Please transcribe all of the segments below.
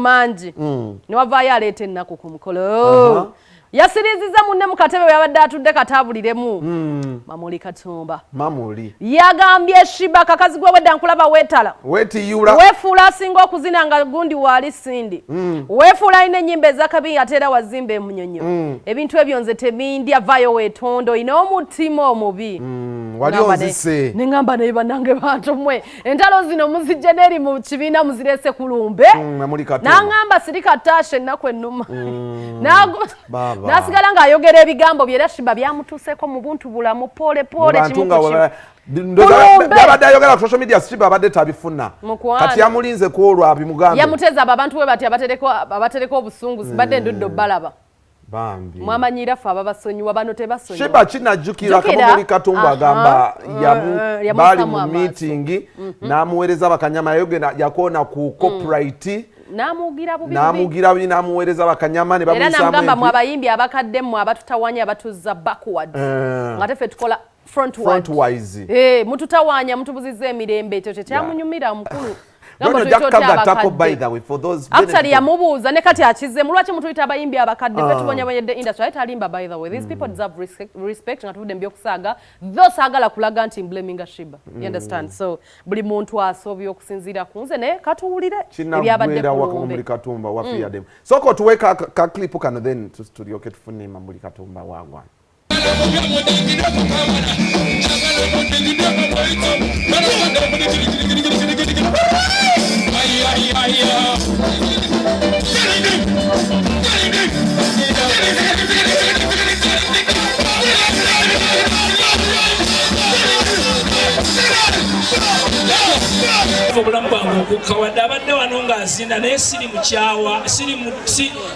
mangi ne wavaayo aleeta ennaku ku mukolo yasiriziza munne mu katebe yabadde atudde katabuliremu Mamuli Katumba yagambye Sheebah kakazi gwe wedda nkulaba weetala weefuula asinga okuzina nga gundi waali sindi weefuula alina ennyimba ezakabi ate era wazimba emunyonyo ebintu ebyo nze tebindya vaayo weetondo olina omutima omubi wali onzise ne ngamba naye bannange bantu mmwe entalo zino muzijje n'eri mu kibiina muzirese ku lumbe n'angamba siri kattaashe ennaku ennuma nasigala ng'ayogera ebigambo bye era Sheebah byamutuuseeko mu buntu bulamu poole abadde ayogera ku social media Sheebah abadde tabifuna kati yamulinze ku olwo abimugambe yamuteeza abo abantu we bati abatereko obusungu sibadde ndudde balaba mwamanyira ffe ababasonyiwa bano tebasonyiwa Sheebah kinajjukira Mamuli Katumba agamba bali mu meeting n'amuweereza bakanyama yagenda ku copyright namugira bubi namuweereza bakanyama ne era namugamba mu abayimbi abakadde mu abatutawanya abatuzza backward nga tefe tukola frontwise mututawanya mutubuzizza emirembe ekyo kyekyamunyumira omukulu actually yamubuuza ne kati akizzemu lwaki mutuyita abayimbi abakadde fe tubonya bayedde industry ate alimba by the way these people deserve respect nga tuvudde mbyokusaaga tho saagala kulaga nti blaminga Sheebah you understand so buli muntu asobya okusinziira ku nze naye katuwulire ebyabadde Mamuli Katumba wafiyaddemu soko tuwe ka clip kano then tulyoke tufune Mamuli Katumba wagwana obulamu bwange okukkawadde abadde wano ng'azinda naye siri mukyawa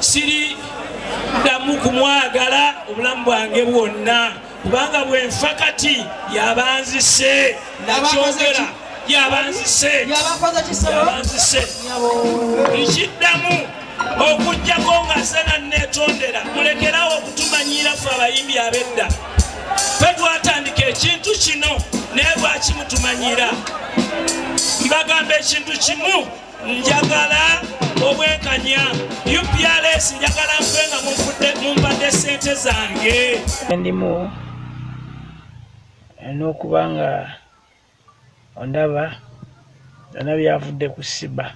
siri damu kumwagala obulamu bwange bwonna kubanga bwenfa kati yabanzise nakyogera yabanzise nkiddamu okujjako nga sena neetondera mulekerawo okutumanyira ffe abayimbi ab'edda fe twatandika ekintu kino naye lwaki mutumanyira mbagamba ekintu kimu njagala obwenkanya UPRS njagala nfe nga mumpadde ssente zange ndimu n'okuba nga ondaba byonna byavudde ku Sheebah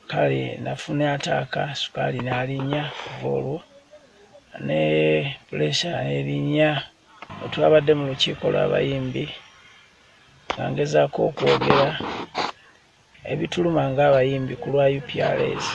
kale nafuna ataaka sukaali n'alinnya kuva olwo ne puresha n'erinnya otwabadde mu lukiiko lw'abayimbi nga ngezaako okwogera ebituluma ng'abayimbi ku lwa UPRS